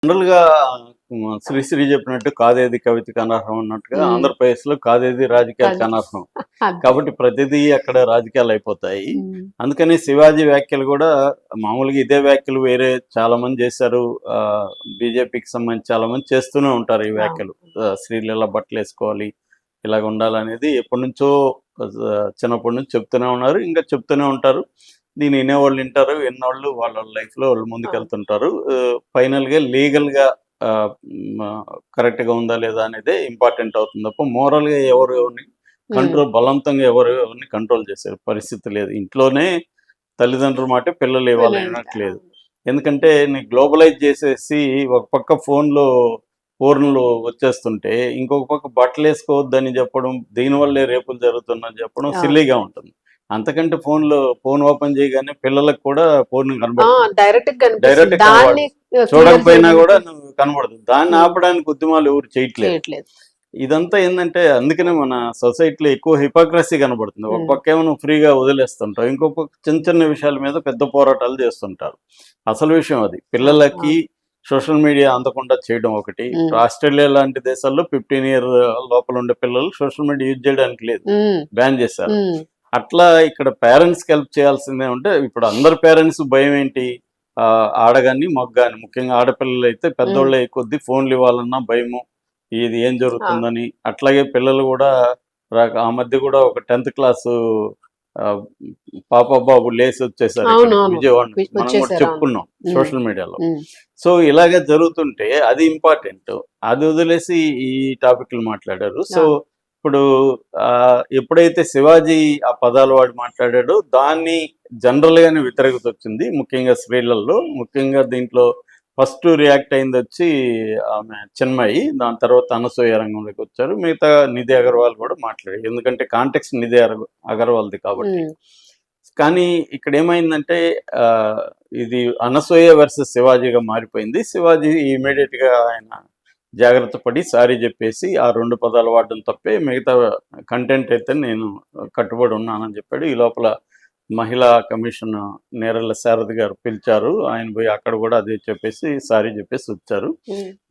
General గా శ్రీశ్రీ చెప్పినట్టు కాదేది కవితకి అనర్హం అన్నట్టుగా ఆంధ్రప్రదేశ్ లో కాదేది రాజకీయాలకు అనర్హం. కాబట్టి ప్రతిదీ అక్కడ రాజకీయాలు అయిపోతాయి. అందుకని శివాజీ వ్యాఖ్యలు కూడా మామూలుగా ఇదే వ్యాఖ్యలు వేరే చాలా మంది చేశారు. బీజేపీకి సంబంధించి చాలా మంది చేస్తూనే ఉంటారు ఈ వ్యాఖ్యలు. స్త్రీలు ఇలా బట్టలు వేసుకోవాలి, ఇలాగ ఉండాలనేది ఎప్పటి నుంచో చిన్నప్పటి నుంచి చెప్తూనే ఉన్నారు, ఇంకా చెప్తూనే ఉంటారు. దీన్ని వినేవాళ్ళు వింటారు, విన్నవాళ్ళు వాళ్ళ లైఫ్లో వాళ్ళు ముందుకెళ్తుంటారు. ఫైనల్గా లీగల్గా కరెక్ట్గా ఉందా లేదా అనేది ఇంపార్టెంట్ అవుతుంది తప్ప మోరల్గా ఎవరిని కంట్రోల్ బలవంతంగా ఎవరిని కంట్రోల్ చేసే పరిస్థితి లేదు. ఇంట్లోనే తల్లిదండ్రుల మాట పిల్లలు ఇవ్వాలనట్లేదు. ఎందుకంటే నీ గ్లోబలైజ్ చేసేసి ఒక పక్క ఫోన్లు వచ్చేస్తుంటే ఇంకొక పక్క బట్టలు వేసుకోవద్దని చెప్పడం, దీనివల్లే రేపులు జరుగుతుందని చెప్పడం సిల్లీగా ఉంటుంది. అంతకంటే ఫోన్ ఓపెన్ చేయగానే పిల్లలకు కూడా ఫోన్ కనబడుతుంది, డైరెక్ట్ చూడకపోయినా కూడా నువ్వు కనబడదు. దాన్ని ఆపడానికి ఉద్యమాలు ఎవరు చేయట్లేదు. ఇదంతా ఏంటంటే అందుకనే మన సొసైటీలో ఎక్కువ హిపోక్రసీ కనబడుతుంది. ఒక పక్క ఏమో నువ్వు ఫ్రీగా వదిలేస్తుంటావు, ఇంకొక పక్క చిన్న చిన్న విషయాల మీద పెద్ద పోరాటాలు చేస్తుంటారు. అసలు విషయం అది. పిల్లలకి సోషల్ మీడియా అందకుండా చేయడం ఒకటి. ఆస్ట్రేలియా లాంటి దేశాల్లో 15 years లోపల ఉండే పిల్లలు సోషల్ మీడియా యూజ్ చేయడానికి లేదు, బ్యాన్ చేశారు. అట్లా ఇక్కడ పేరెంట్స్కి హెల్ప్ చేయాల్సిందే. ఉంటే ఇప్పుడు అందరు పేరెంట్స్ భయం ఏంటి, ఆడగాని మగ్గాని, ముఖ్యంగా ఆడపిల్లలు అయితే పెద్దోళ్ళే కొద్ది ఫోన్లు ఇవ్వాలన్నా భయము, ఇది ఏం జరుగుతుందని. అట్లాగే పిల్లలు కూడా ఆ మధ్య కూడా ఒక 10th class పాప బాబు లేసి వచ్చేసారు విజయవాడ, మనం కూడా చెప్పుకున్నాం సోషల్ మీడియాలో. సో ఇలాగే జరుగుతుంటే అది ఇంపార్టెంట్. అది వదిలేసి ఈ టాపిక్లు మాట్లాడారు. సో ఇప్పుడు ఎప్పుడైతే శివాజీ ఆ పదాలు వాడి మాట్లాడాడో దాన్ని జనరల్ గానే వ్యతిరేకత వచ్చింది, ముఖ్యంగా స్త్రీలలో. ముఖ్యంగా దీంట్లో ఫస్ట్ రియాక్ట్ అయింది వచ్చి ఆమె చిన్మయి, దాని తర్వాత అనసూయ రంగంలోకి వచ్చారు. మిగతా నిధి అగర్వాల్ కూడా మాట్లాడారు, ఎందుకంటే కాంటెక్స్ట్ నిధి అగర్వాల్ది కాబట్టి. కానీ ఇక్కడ ఏమైందంటే ఇది అనసూయ వర్సెస్ శివాజీగా మారిపోయింది. శివాజీ ఇమీడియట్ గా ఆయన జాగ్రత్త పడి సారీ చెప్పేసి ఆ 2 పదాలు వాడడం తప్పే, మిగతా కంటెంట్ అయితే నేను కట్టుబడి ఉన్నానని చెప్పాడు. ఈ లోపల మహిళా కమిషన్ నేరళ్ళ శారద గారు పిలిచారు, ఆయన పోయి అక్కడ కూడా అదే చెప్పేసి సారీ చెప్పేసి వచ్చారు.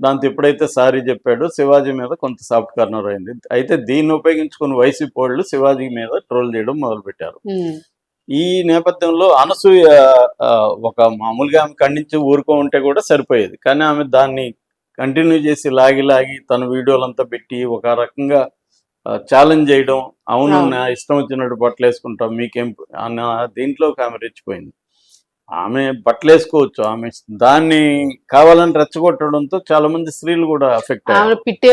దాంతో ఎప్పుడైతే సారీ చెప్పాడో శివాజీ మీద కొంత సాఫ్ట్ కార్నర్ అయింది. అయితే దీన్ని ఉపయోగించుకుని వైసీపీ వాళ్ళు శివాజీ మీద ట్రోల్ చేయడం మొదలుపెట్టారు. ఈ నేపథ్యంలో అనసూయ ఒక మామూలుగా ఆమె ఖండించి ఊరుకో ఉంటే కూడా సరిపోయేది, కానీ ఆమె దాన్ని కంటిన్యూ చేసి లాగి తన వీడియోలంతా పెట్టి ఒక రకంగా ఛాలెంజ్ చేయడం, అవును నా ఇష్టం వచ్చినట్టు బట్టలు వేసుకుంటాం మీకేం అన్న దీంట్లో ఆమె రెచ్చిపోయింది. ఆమె బట్టలు వేసుకోవచ్చు, ఆమె దాన్ని కావాలని రెచ్చగొట్టడంతో చాలా మంది స్త్రీలు కూడా అఫెక్ట్ అయ్యారు. పిట్టి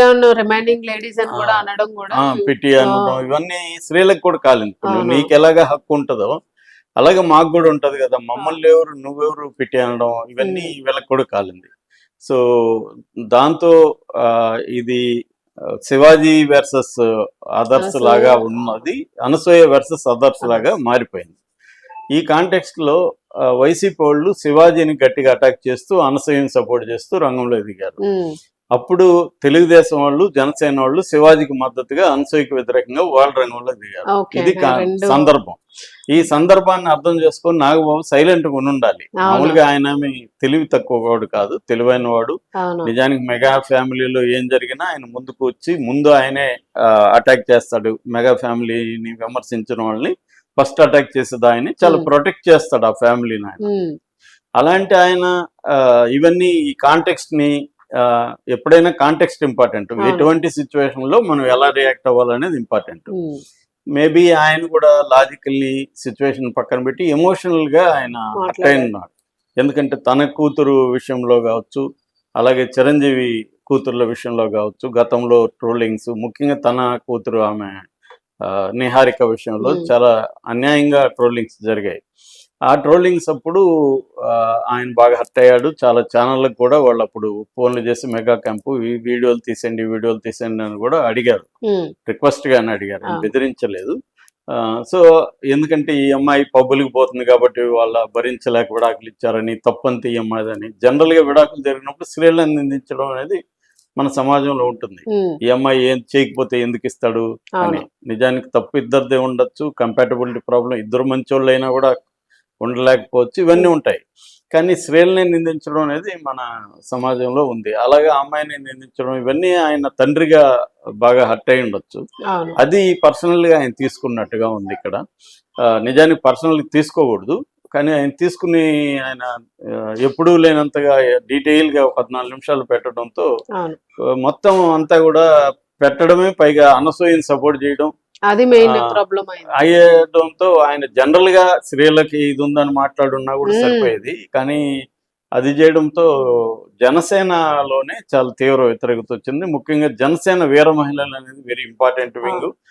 అనడం ఇవన్నీ స్త్రీలకు కూడా కాలేదు. నీకు ఎలాగా హక్కు ఉంటుందో అలాగే మాకు కూడా ఉంటది కదా, మమ్మల్ని ఎవరు నువ్వెవరు పిట్టి అనడం, ఇవన్నీ వీళ్ళకి కూడా కాలింది. సో దాంతో ఇది శివాజీ వర్సెస్ అదర్స్ లాగా ఉన్నది, అనసూయ వర్సెస్ అదర్స్ లాగా మారిపోయింది. ఈ కాంటెక్స్ట్ లో వైసీపీ వాళ్ళు శివాజీని గట్టిగా అటాక్ చేస్తూ అనసూయని సపోర్ట్ చేస్తూ రంగంలో దిగారు. అప్పుడు తెలుగుదేశం వాళ్ళు, జనసేన వాళ్ళు శివాజీకి మద్దతుగా అనసూయకి వ్యతిరేకంగా వాళ్ళ రంగంలో దిగారు. ఇది సందర్భం. ఈ సందర్భాన్ని అర్థం చేసుకొని నాగబాబు సైలెంట్ గా ఉండాలి. మామూలుగా ఆయన తెలివి తక్కువ వాడు కాదు, తెలివైన వాడు. నిజానికి మెగా ఫ్యామిలీలో ఏం జరిగినా ఆయన ముందుకు వచ్చి ముందు ఆయనే అటాక్ చేస్తాడు. మెగా ఫ్యామిలీని విమర్శించిన వాళ్ళని ఫస్ట్ అటాక్ చేసేది ఆయన, చాలా ప్రొటెక్ట్ చేస్తాడు ఆ ఫ్యామిలీని ఆయన. అలాంటి ఆయన ఇవన్నీ ఈ కాంటెక్స్ట్ ని ఎప్పుడైనా కాంటెక్స్ట్ ఇంపార్టెంట్. ఎటువంటి సిచ్యువేషన్ లో మనం ఎలా రియాక్ట్ అవ్వాలనేది ఇంపార్టెంట్. మేబీ ఆయన కూడా లాజికల్లీ సిచ్యువేషన్ పక్కన పెట్టి ఎమోషనల్ గా ఆయన అట్ అయినాడు. ఎందుకంటే తన కూతురు విషయంలో కావచ్చు, అలాగే చిరంజీవి కూతుర్ల విషయంలో కావచ్చు, గతంలో ట్రోలింగ్స్, ముఖ్యంగా తన కూతురు ఆమె నిహారిక విషయంలో చాలా అన్యాయంగా ట్రోలింగ్స్ జరిగాయి. ఆ ట్రోలింగ్స్ అప్పుడు ఆయన బాగా హర్ట్ అయ్యాడు. చాలా ఛానళ్ళకు కూడా వాళ్ళు అప్పుడు ఫోన్లు చేసి మెగా క్యాంపు వీడియోలు తీసేయండి అని కూడా అడిగారు, రిక్వెస్ట్ గానే అడిగారు, బెదిరించలేదు. సో ఎందుకంటే ఈ అమ్మాయి పబ్బులకి పోతుంది కాబట్టి వాళ్ళ భరించలేక విడాకులు ఇచ్చారని, తప్పంత ఈ అమ్మాయిదని. జనరల్ గా విడాకులు జరిగినప్పుడు స్త్రీలను నిందించడం అనేది మన సమాజంలో ఉంటుంది. ఈ అమ్మాయి ఏం చేయకపోతే ఎందుకు ఇస్తాడు అని. నిజానికి తప్పు ఇద్దరిదే ఉండొచ్చు, కంపాటబిలిటీ ప్రాబ్లం, ఇద్దరు మంచోళ్ళు అయినా కూడా ఉండలేకపోవచ్చు, ఇవన్నీ ఉంటాయి. కానీ స్త్రీలని నిందించడం అనేది మన సమాజంలో ఉంది. అలాగే ఆ అమ్మాయిని నిందించడం ఇవన్నీ ఆయన తండ్రిగా బాగా హర్ట్ అయి ఉండొచ్చు. అవును. అది పర్సనల్గా ఆయన తీసుకున్నట్టుగా ఉంది ఇక్కడ. నిజానికి పర్సనల్గా తీసుకోకూడదు. కానీ ఆయన తీసుకుని ఆయన ఎప్పుడూ లేనంతగా డీటెయిల్గా ఒక 14 నిమిషాలు పెట్టడంతో అవును. మొత్తం అంతా కూడా పెట్టడమే, పైగా అనసూయని సపోర్ట్ చేయడం అది మెయిన్ ఆ, ప్రాబ్లం అయింది. అయ్యడంతో ఆయన జనరల్ గా స్త్రీలకి ఇది ఉందని మాట్లాడున్నా కూడా మ్మ్. సరిపోయేది. కానీ అది చేయడంతో జనసేనలోనే చాలా తీవ్ర వ్యతిరేకత వచ్చింది. ముఖ్యంగా జనసేన వీర మహిళలు అనేది వెరీ ఇంపార్టెంట్ వింగ్.